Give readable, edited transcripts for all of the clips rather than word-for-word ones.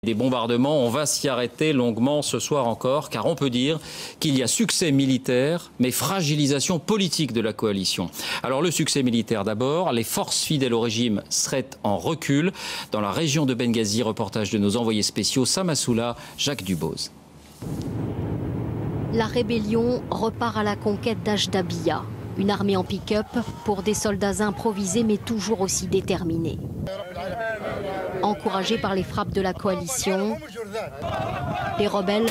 Des bombardements, on va s'y arrêter longuement ce soir encore, car on peut dire qu'il y a succès militaire, mais fragilisation politique de la coalition. Alors le succès militaire d'abord, les forces fidèles au régime seraient en recul. Dans la région de Benghazi, reportage de nos envoyés spéciaux Samassoula, Jacques Duboz. La rébellion repart à la conquête d'Ajdabiya, une armée en pick-up pour des soldats improvisés mais toujours aussi déterminés. Encouragés par les frappes de la coalition, les rebelles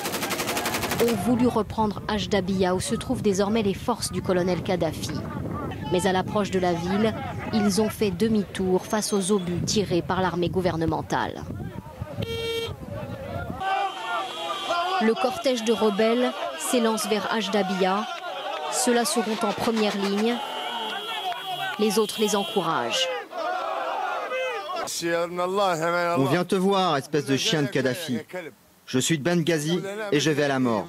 ont voulu reprendre Ajdabiya où se trouvent désormais les forces du colonel Kadhafi. Mais à l'approche de la ville, ils ont fait demi-tour face aux obus tirés par l'armée gouvernementale. Le cortège de rebelles s'élance vers Ajdabiya. Ceux-là seront en première ligne. Les autres les encouragent. On vient te voir, espèce de chien de Kadhafi. Je suis de Benghazi et je vais à la mort.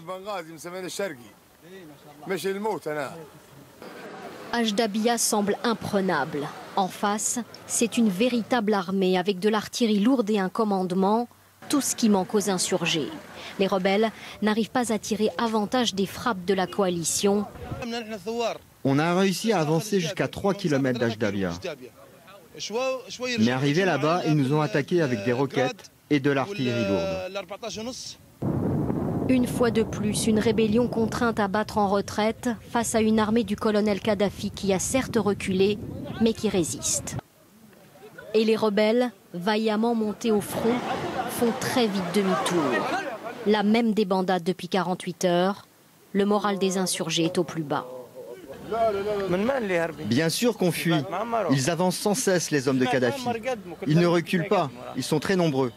Ajdabiya semble imprenable. En face, c'est une véritable armée avec de l'artillerie lourde et un commandement, tout ce qui manque aux insurgés. Les rebelles n'arrivent pas à tirer avantage des frappes de la coalition. On a réussi à avancer jusqu'à 3 km d'Ajdabiya. Mais arrivés là-bas, ils nous ont attaqués avec des roquettes et de l'artillerie lourde. Une fois de plus, une rébellion contrainte à battre en retraite face à une armée du colonel Kadhafi qui a certes reculé, mais qui résiste. Et les rebelles, vaillamment montés au front, font très vite demi-tour. La même débandade depuis 48 heures, le moral des insurgés est au plus bas. Bien sûr qu'on fuit. Ils avancent sans cesse, les hommes de Kadhafi. Ils ne reculent pas. Ils sont très nombreux.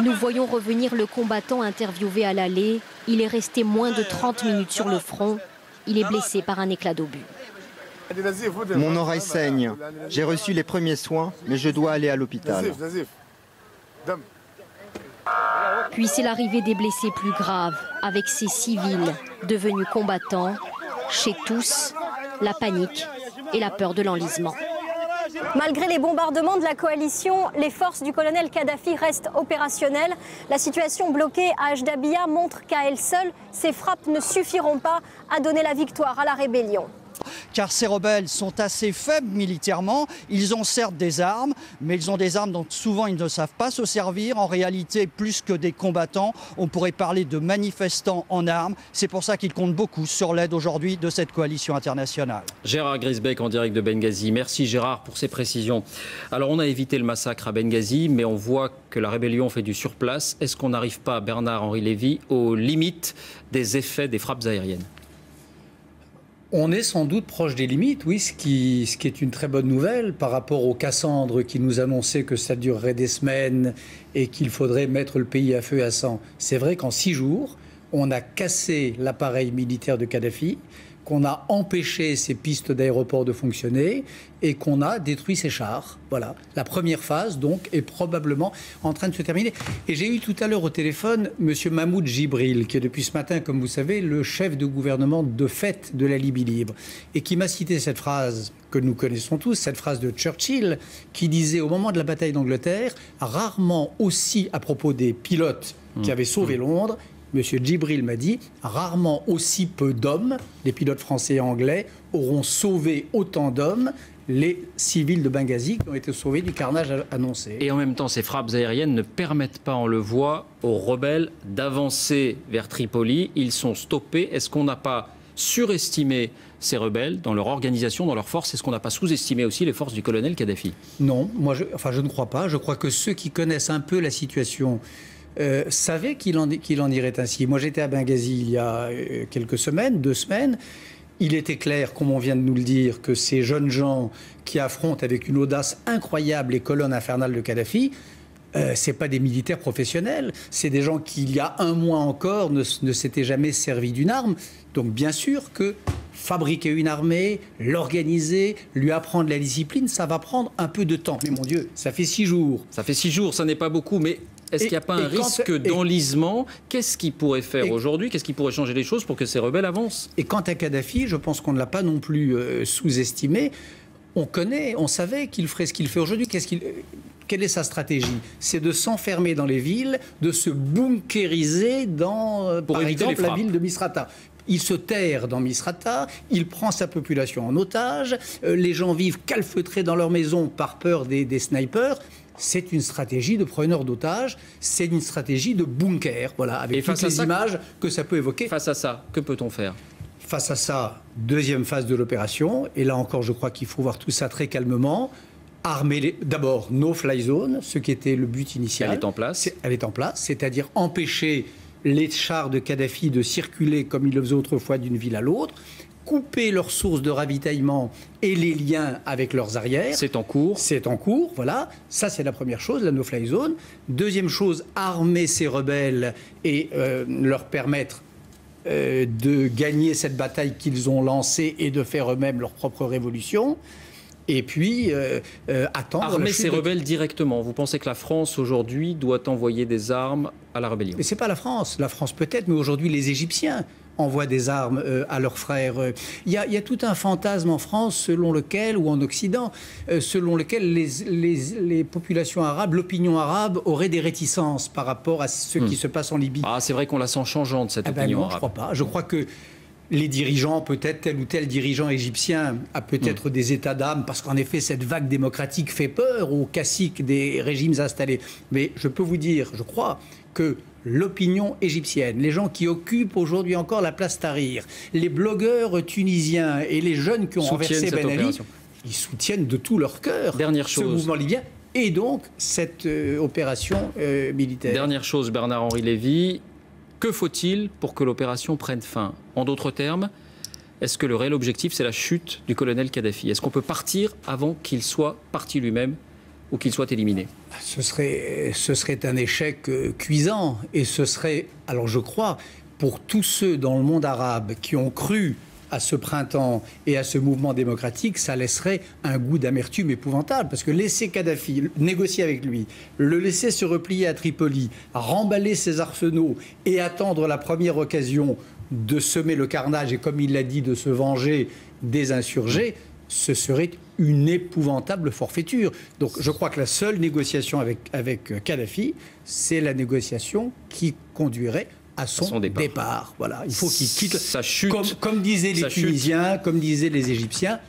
Nous voyons revenir le combattant interviewé à l'allée. Il est resté moins de 30 minutes sur le front. Il est blessé par un éclat d'obus. Mon oreille saigne. J'ai reçu les premiers soins, mais je dois aller à l'hôpital. Puis c'est l'arrivée des blessés plus graves, avec ces civils devenus combattants. Chez tous, la panique et la peur de l'enlisement. Malgré les bombardements de la coalition, les forces du colonel Kadhafi restent opérationnelles. La situation bloquée à Ajdabiya montre qu'à elle seule, ces frappes ne suffiront pas à donner la victoire à la rébellion. Car ces rebelles sont assez faibles militairement. Ils ont certes des armes, mais ils ont des armes dont souvent ils ne savent pas se servir. En réalité, plus que des combattants, on pourrait parler de manifestants en armes. C'est pour ça qu'ils comptent beaucoup sur l'aide aujourd'hui de cette coalition internationale. Gérard Grisbeck en direct de Benghazi. Merci Gérard pour ces précisions. Alors on a évité le massacre à Benghazi, mais on voit que la rébellion fait du surplace. Est-ce qu'on n'arrive pas, Bernard-Henri Lévy, aux limites des effets des frappes aériennes ? On est sans doute proche des limites, oui, ce qui est une très bonne nouvelle par rapport aux Cassandres qui nous annonçaient que ça durerait des semaines et qu'il faudrait mettre le pays à feu et à sang. C'est vrai qu'en 6 jours, on a cassé l'appareil militaire de Kadhafi, qu'on a empêché ses pistes d'aéroport de fonctionner et qu'on a détruit ses chars. Voilà. La première phase, donc, est probablement en train de se terminer. Et j'ai eu tout à l'heure au téléphone M. Mahmoud Jibril, qui est depuis ce matin, comme vous savez, le chef de gouvernement de fait de la Libye libre, et qui m'a cité cette phrase que nous connaissons tous, cette phrase de Churchill, qui disait au moment de la bataille d'Angleterre, rarement aussi à propos des pilotes qui avaient sauvé Londres, Monsieur Djibril m'a dit, rarement aussi peu d'hommes, les pilotes français et anglais, auront sauvé autant d'hommes, les civils de Benghazi qui ont été sauvés du carnage annoncé. Et en même temps, ces frappes aériennes ne permettent pas, on le voit, aux rebelles d'avancer vers Tripoli. Ils sont stoppés. Est-ce qu'on n'a pas surestimé ces rebelles dans leur organisation, dans leur force? Est-ce qu'on n'a pas sous-estimé aussi les forces du colonel Kadhafi? Non, je ne crois pas. Je crois que ceux qui connaissent un peu la situation savait qu'il en irait ainsi. Moi, j'étais à Benghazi il y a quelques semaines, 2 semaines. Il était clair, comme on vient de nous le dire, que ces jeunes gens qui affrontent avec une audace incroyable les colonnes infernales de Kadhafi, c'est pas des militaires professionnels. C'est des gens qui, il y a 1 mois encore, ne s'étaient jamais servis d'une arme. Donc, bien sûr que fabriquer une armée, l'organiser, lui apprendre la discipline, ça va prendre un peu de temps. Mais mon Dieu, ça fait 6 jours. Ça fait 6 jours, ça n'est pas beaucoup, mais est-ce qu'il n'y a pas un risque d'enlisement? Qu'est-ce qu'il pourrait faire aujourd'hui? Qu'est-ce qui pourrait changer les choses pour que ces rebelles avancent? Et quant à Kadhafi, je pense qu'on ne l'a pas non plus sous-estimé. on savait qu'il ferait ce qu'il fait aujourd'hui. Quelle est sa stratégie? C'est de s'enfermer dans les villes, de se bunkériser dans, par exemple, la ville de Misrata. Il se terre dans Misrata, il prend sa population en otage, les gens vivent calfeutrés dans leur maison par peur des snipers. C'est une stratégie de preneur d'otages, c'est une stratégie de bunker, voilà, avec toutes les images que ça peut évoquer. Face à ça, que peut-on faire? Face à ça, deuxième phase de l'opération, et là encore je crois qu'il faut voir tout ça très calmement. Armer d'abord no-fly zone, ce qui était le but initial. Elle est en place. Elle est en place, c'est-à-dire empêcher les chars de Kadhafi de circuler comme ils le faisaient autrefois d'une ville à l'autre, couper leurs sources de ravitaillement et les liens avec leurs arrières. C'est en cours. C'est en cours, voilà. Ça, c'est la première chose, la no-fly zone. Deuxième chose, armer ces rebelles et leur permettre de gagner cette bataille qu'ils ont lancée et de faire eux-mêmes leur propre révolution. Et puis, attendre... Armer ces rebelles directement. Vous pensez que la France, aujourd'hui, doit envoyer des armes à la rébellion? Mais ce n'est pas la France. La France peut-être, mais aujourd'hui, les Égyptiens envoient des armes à leurs frères. Il y a tout un fantasme en France selon lequel, ou en Occident, selon lequel les populations arabes, l'opinion arabe aurait des réticences par rapport à ce qui se passe en Libye. Ah, c'est vrai qu'on la sent changeante, cette opinion non, arabe. Je ne crois pas. Je crois que les dirigeants, peut-être tel ou tel dirigeant égyptien a peut-être des états d'âme, parce qu'en effet, cette vague démocratique fait peur aux caciques des régimes installés. Mais je peux vous dire, je crois que l'opinion égyptienne, les gens qui occupent aujourd'hui encore la place Tahrir, les blogueurs tunisiens et les jeunes qui ont renversé Ben Ali, ils soutiennent de tout leur cœur ce mouvement libyen et donc cette opération militaire. Dernière chose, Bernard-Henri Lévy. Que faut-il pour que l'opération prenne fin? En d'autres termes, est-ce que le réel objectif, c'est la chute du colonel Kadhafi? Est-ce qu'on peut partir avant qu'il soit parti lui-même ou qu'il soit éliminé? Ce serait un échec cuisant. Et ce serait, alors je crois, pour tous ceux dans le monde arabe qui ont cru à ce printemps et à ce mouvement démocratique, ça laisserait un goût d'amertume épouvantable. Parce que laisser Kadhafi, négocier avec lui, le laisser se replier à Tripoli, remballer ses arsenaux et attendre la première occasion de semer le carnage et, comme il l'a dit, de se venger des insurgés, ce serait une épouvantable forfaiture. Donc je crois que la seule négociation avec Kadhafi, c'est la négociation qui conduirait à son départ. Voilà. Il faut qu'il quitte. Sa chute. Comme disaient les Tunisiens, comme disaient les Égyptiens,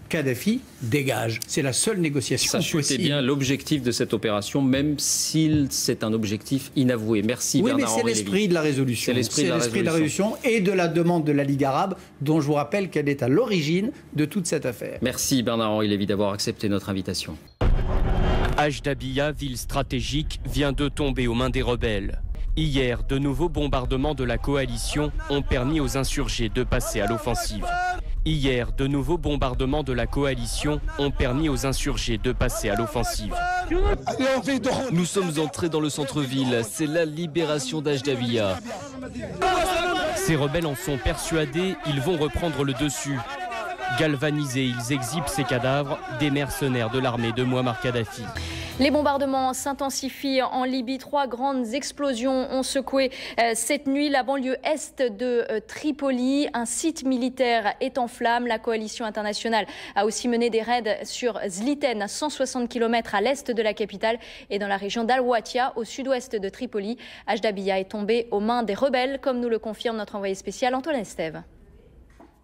Kadhafi dégage. C'est la seule négociation possible. C'est bien l'objectif de cette opération, même si c'est un objectif inavoué. Merci Bernard-Henri Lévy. Oui, mais c'est l'esprit de la résolution. C'est l'esprit de la résolution et de la demande de la Ligue arabe, dont je vous rappelle qu'elle est à l'origine de toute cette affaire. Merci Bernard-Henri Lévy d'avoir accepté notre invitation. Ajdabiya, ville stratégique, vient de tomber aux mains des rebelles. Hier, de nouveaux bombardements de la coalition ont permis aux insurgés de passer à l'offensive. Hier, de nouveaux bombardements de la coalition ont permis aux insurgés de passer à l'offensive. Nous sommes entrés dans le centre-ville, c'est la libération d'Ajdabiya. Ces rebelles en sont persuadés, ils vont reprendre le dessus. Galvanisés, ils exhibent ces cadavres des mercenaires de l'armée de Mouammar Kadhafi. Les bombardements s'intensifient en Libye. 3 grandes explosions ont secoué cette nuit la banlieue est de Tripoli. Un site militaire est en flammes. La coalition internationale a aussi mené des raids sur Zliten, à 160 km à l'est de la capitale, et dans la région d'Al-Watia, au sud-ouest de Tripoli. Ajdabiya est tombé aux mains des rebelles, comme nous le confirme notre envoyé spécial Antoine Estève.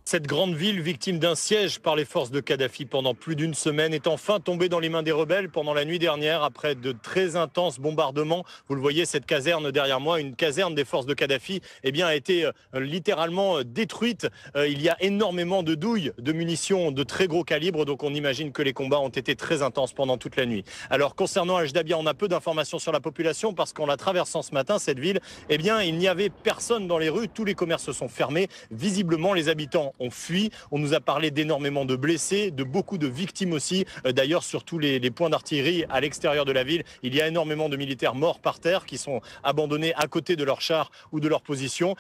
Cette grande ville, victime d'un siège par les forces de Kadhafi pendant plus d'une semaine, est enfin tombée dans les mains des rebelles pendant la nuit dernière après de très intenses bombardements. Vous le voyez, cette caserne derrière moi, une caserne des forces de Kadhafi, a été littéralement détruite. Il y a énormément de douilles, de munitions de très gros calibre, donc on imagine que les combats ont été très intenses pendant toute la nuit. Alors concernant Ajdabiya, on a peu d'informations sur la population parce qu'en la traversant ce matin, cette ville, il n'y avait personne dans les rues, tous les commerces se sont fermés. Visiblement, les habitants ont fui. On nous a parlé d'énormément de blessés, de beaucoup de victimes aussi. D'ailleurs, sur tous les points d'artillerie à l'extérieur de la ville, il y a énormément de militaires morts par terre qui sont abandonnés à côté de leurs chars ou de leur position.